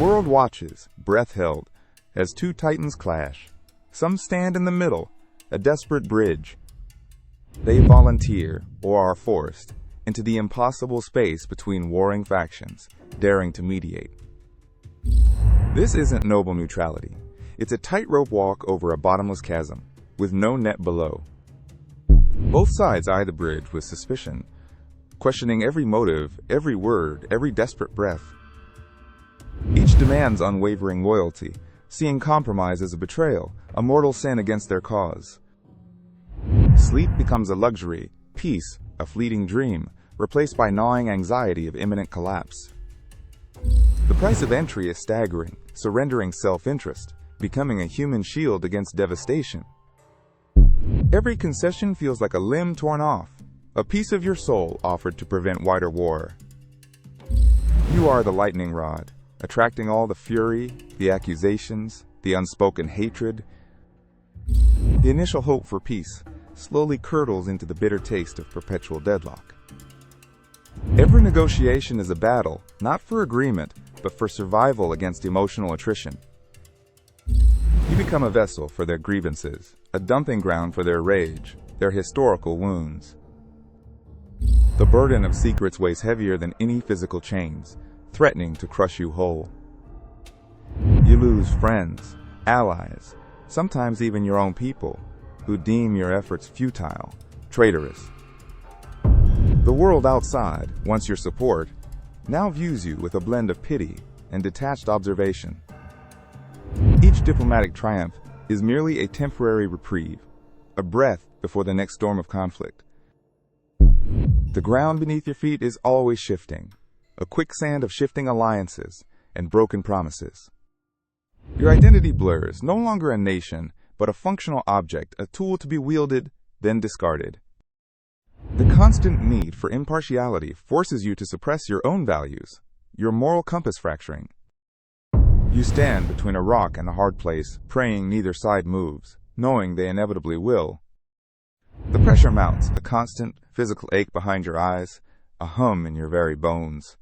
world watches, breath held, as two titans clash. Some stand in the middle, a desperate bridge. They volunteer, or are forced, into the impossible space between warring factions, daring to mediate. This isn't noble neutrality. It's a tightrope walk over a bottomless chasm, with no net below. Both sides eye the bridge with suspicion, questioning every motive, every word, every desperate breath. Each demands unwavering loyalty, seeing compromise as a betrayal, a mortal sin against their cause. Sleep becomes a luxury, peace a fleeting dream, replaced by gnawing anxiety of imminent collapse. The price of entry is staggering, surrendering self-interest, becoming a human shield against devastation. Every concession feels like a limb torn off, a piece of your soul offered to prevent wider war. You are the lightning rod, attracting all the fury, the accusations, the unspoken hatred. The initial hope for peace slowly curdles into the bitter taste of perpetual deadlock. Every negotiation is a battle, not for agreement, but for survival against emotional attrition. You become a vessel for their grievances, a dumping ground for their rage, their historical wounds. The burden of secrets weighs heavier than any physical chains, threatening to crush you whole. You lose friends, allies, sometimes even your own people, who deem your efforts futile, traitorous. The world outside, once your support, now views you with a blend of pity and detached observation. Each diplomatic triumph is merely a temporary reprieve, a breath before the next storm of conflict. The ground beneath your feet is always shifting, a quicksand of shifting alliances and broken promises. Your identity blurs, no longer a nation, but a functional object, a tool to be wielded, then discarded. The constant need for impartiality forces you to suppress your own values, your moral compass fracturing. You stand between a rock and a hard place, praying neither side moves, knowing they inevitably will. The pressure mounts, a constant physical ache behind your eyes, a hum in your very bones.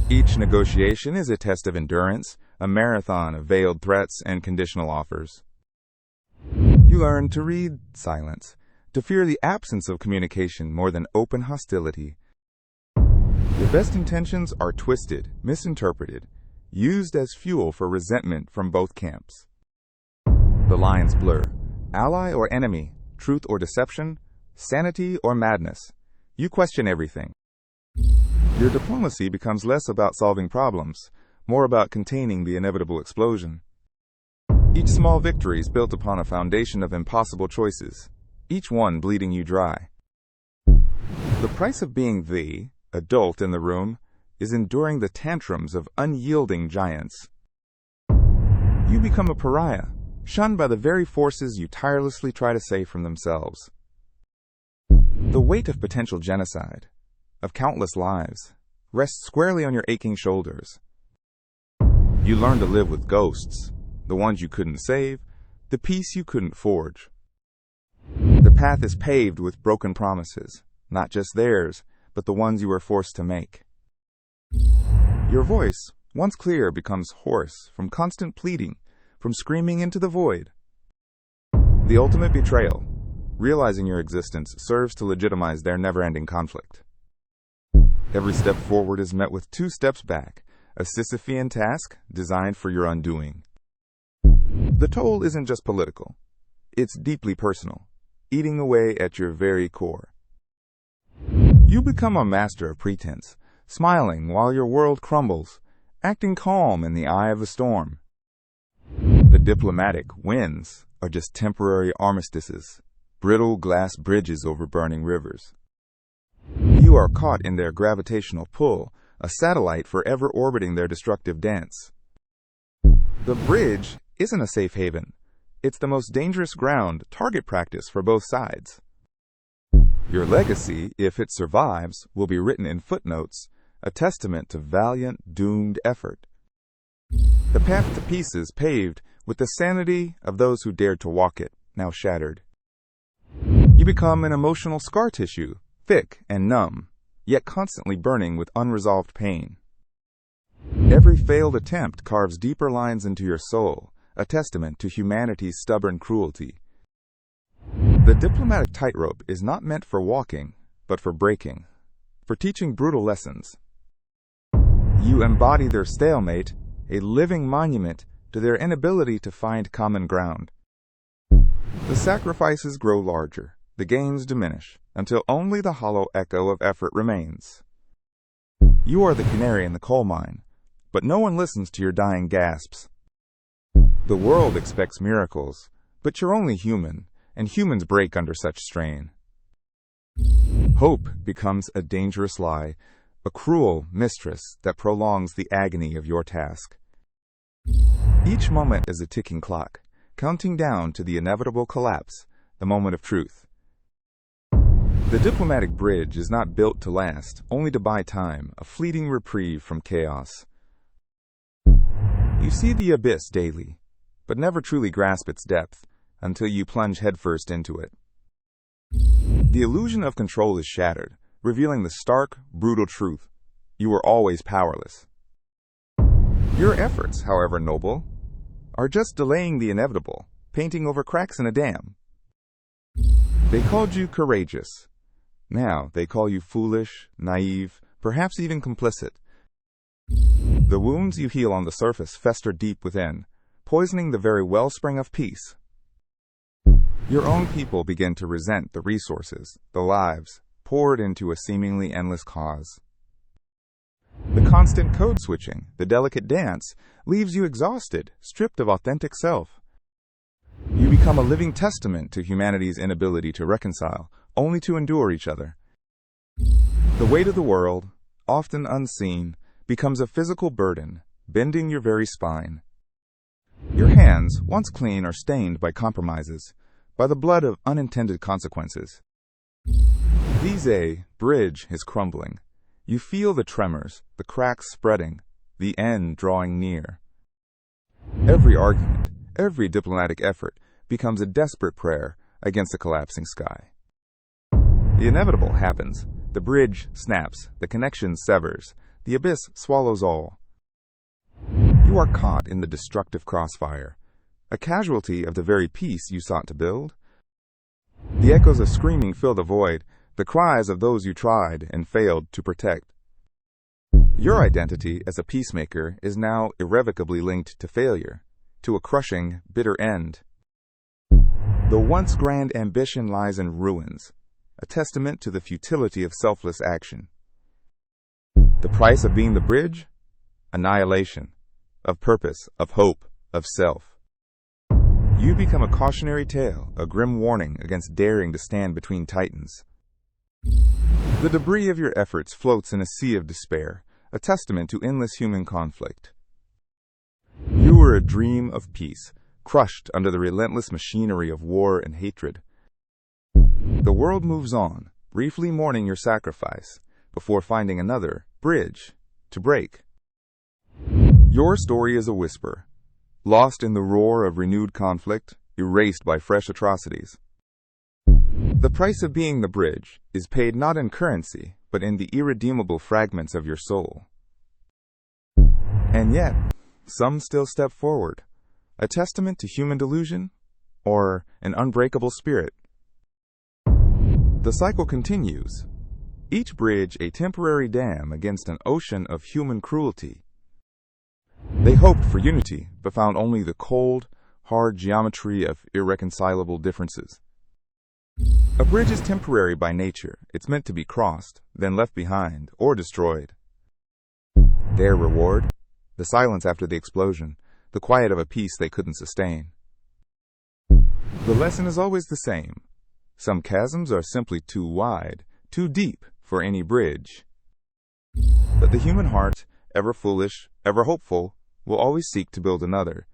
Each negotiation is a test of endurance, a marathon of veiled threats and conditional offers. You learn to read silence, to fear the absence of communication more than open hostility. Your best intentions are twisted, misinterpreted, used as fuel for resentment from both camps. The lines blur. Ally or enemy, truth or deception, sanity or madness. You question everything. Your diplomacy becomes less about solving problems, more about containing the inevitable explosion. Each small victory is built upon a foundation of impossible choices, each one bleeding you dry. The price of being the adult in the room is enduring the tantrums of unyielding giants. You become a pariah, shunned by the very forces you tirelessly try to save from themselves. The weight of potential genocide, of countless lives, rests squarely on your aching shoulders. You learn to live with ghosts, the ones you couldn't save, the peace you couldn't forge. The path is paved with broken promises, not just theirs, but the ones you were forced to make. Your voice, once clear, becomes hoarse from constant pleading, from screaming into the void. The ultimate betrayal, realizing your existence, serves to legitimize their never-ending conflict. Every step forward is met with 2 steps back, a Sisyphean task designed for your undoing. The toll isn't just political. It's deeply personal, eating away at your very core. You become a master of pretense, smiling while your world crumbles, acting calm in the eye of the storm. The diplomatic wins are just temporary armistices, brittle glass bridges over burning rivers. You are caught in their gravitational pull, a satellite forever orbiting their destructive dance. The bridge isn't a safe haven. It's the most dangerous ground, target practice for both sides. Your legacy, if it survives, will be written in footnotes, a testament to valiant, doomed effort. The path to peace is paved with the sanity of those who dared to walk it, now shattered. You become an emotional scar tissue, thick and numb, yet constantly burning with unresolved pain. Every failed attempt carves deeper lines into your soul, a testament to humanity's stubborn cruelty. The diplomatic tightrope is not meant for walking, but for breaking, for teaching brutal lessons. You embody their stalemate, a living monument to their inability to find common ground. The sacrifices grow larger, the gains diminish, until only the hollow echo of effort remains. You are the canary in the coal mine, but no one listens to your dying gasps. The world expects miracles, but you're only human, and humans break under such strain. Hope becomes a dangerous lie, a cruel mistress that prolongs the agony of your task. Each moment is a ticking clock, counting down to the inevitable collapse, the moment of truth. The diplomatic bridge is not built to last, only to buy time, a fleeting reprieve from chaos. You see the abyss daily, but never truly grasp its depth until you plunge headfirst into it. The illusion of control is shattered, revealing the stark, brutal truth. You are always powerless. Your efforts, however noble, are just delaying the inevitable, painting over cracks in a dam. They called you courageous. Now they call you foolish, naive, perhaps even complicit. The wounds you heal on the surface fester deep within, poisoning the very wellspring of peace. Your own people begin to resent the resources, the lives, poured into a seemingly endless cause. The constant code switching, the delicate dance, leaves you exhausted, stripped of authentic self. You become a living testament to humanity's inability to reconcile, only to endure each other. The weight of the world, often unseen, becomes a physical burden, bending your very spine. Your hands, once clean, are stained by compromises, by the blood of unintended consequences. The bridge is crumbling. You feel the tremors, the cracks spreading, the end drawing near. Every argument, every diplomatic effort becomes a desperate prayer against the collapsing sky. The inevitable happens. The bridge snaps, the connection severs, the abyss swallows all. You are caught in the destructive crossfire, a casualty of the very peace you sought to build. The echoes of screaming fill the void, the cries of those you tried and failed to protect. Your identity as a peacemaker is now irrevocably linked to failure, to a crushing, bitter end. The once grand ambition lies in ruins, a testament to the futility of selfless action. The price of being the bridge? Annihilation, of purpose, of hope, of self. You become a cautionary tale, a grim warning against daring to stand between titans. The debris of your efforts floats in a sea of despair, a testament to endless human conflict. You were a dream of peace, crushed under the relentless machinery of war and hatred. The world moves on, briefly mourning your sacrifice, before finding another bridge to break. Your story is a whisper, lost in the roar of renewed conflict, erased by fresh atrocities. The price of being the bridge is paid not in currency, but in the irredeemable fragments of your soul. And yet, some still step forward, a testament to human delusion, or an unbreakable spirit. The cycle continues, each bridge a temporary dam against an ocean of human cruelty. They hoped for unity, but found only the cold, hard geometry of irreconcilable differences. A bridge is temporary by nature. It's meant to be crossed, then left behind, or destroyed. Their reward? The silence after the explosion, the quiet of a peace they couldn't sustain. The lesson is always the same. Some chasms are simply too wide, too deep for any bridge. But the human heart, ever foolish, ever hopeful, will always seek to build another.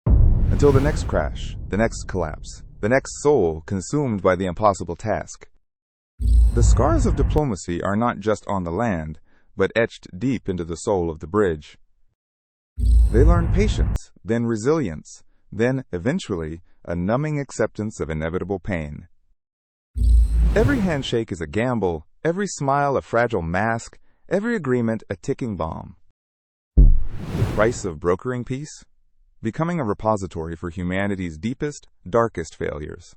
Until the next crash, the next collapse, the next soul consumed by the impossible task. The scars of diplomacy are not just on the land, but etched deep into the soul of the bridge. They learn patience, then resilience, then, eventually, a numbing acceptance of inevitable pain. Every handshake is a gamble, every smile a fragile mask, every agreement a ticking bomb. Price of brokering peace? Becoming a repository for humanity's deepest, darkest failures.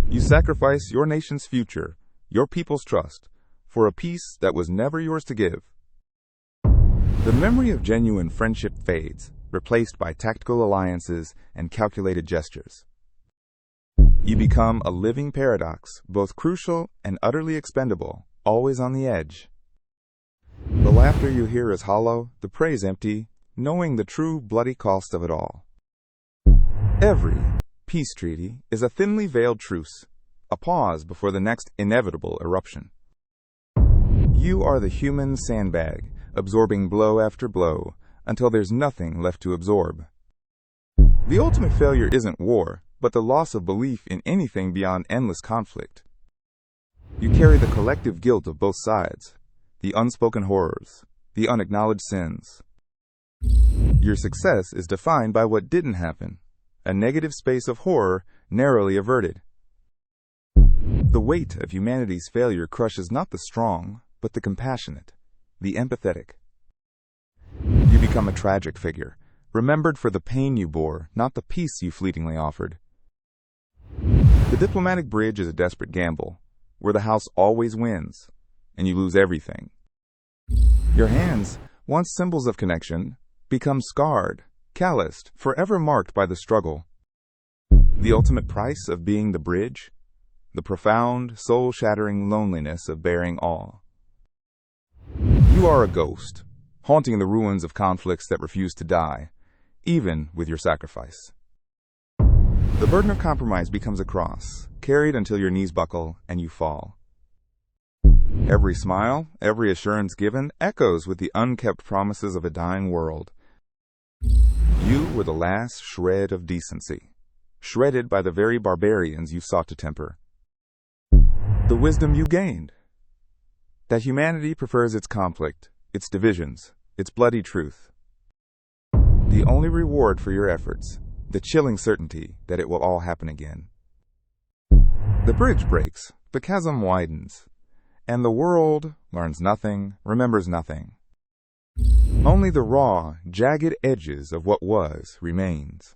You sacrifice your nation's future, your people's trust, for a peace that was never yours to give. The memory of genuine friendship fades, replaced by tactical alliances and calculated gestures. You become a living paradox, both crucial and utterly expendable, always on the edge. The laughter you hear is hollow, the praise empty, knowing the true bloody cost of it all. Every peace treaty is a thinly veiled truce, a pause before the next inevitable eruption. You are the human sandbag, absorbing blow after blow, until there's nothing left to absorb. The ultimate failure isn't war, but the loss of belief in anything beyond endless conflict. You carry the collective guilt of both sides, the unspoken horrors, the unacknowledged sins. Your success is defined by what didn't happen, a negative space of horror narrowly averted. The weight of humanity's failure crushes not the strong, but the compassionate, the empathetic. You become a tragic figure, remembered for the pain you bore, not the peace you fleetingly offered. The diplomatic bridge is a desperate gamble, where the house always wins, and you lose everything. Your hands, once symbols of connection, become scarred, calloused, forever marked by the struggle. The ultimate price of being the bridge? The profound, soul-shattering loneliness of bearing all. You are a ghost, haunting the ruins of conflicts that refuse to die, even with your sacrifice. The burden of compromise becomes a cross, carried until your knees buckle and you fall. Every smile, every assurance given, echoes with the unkept promises of a dying world. You were the last shred of decency, shredded by the very barbarians you sought to temper. The wisdom you gained, that humanity prefers its conflict, its divisions, its bloody truth. The only reward for your efforts, the chilling certainty that it will all happen again. The bridge breaks, the chasm widens, and the world learns nothing, remembers nothing. Only the raw, jagged edges of what was remains,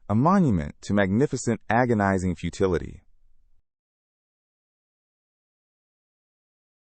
a monument to magnificent, agonizing futility.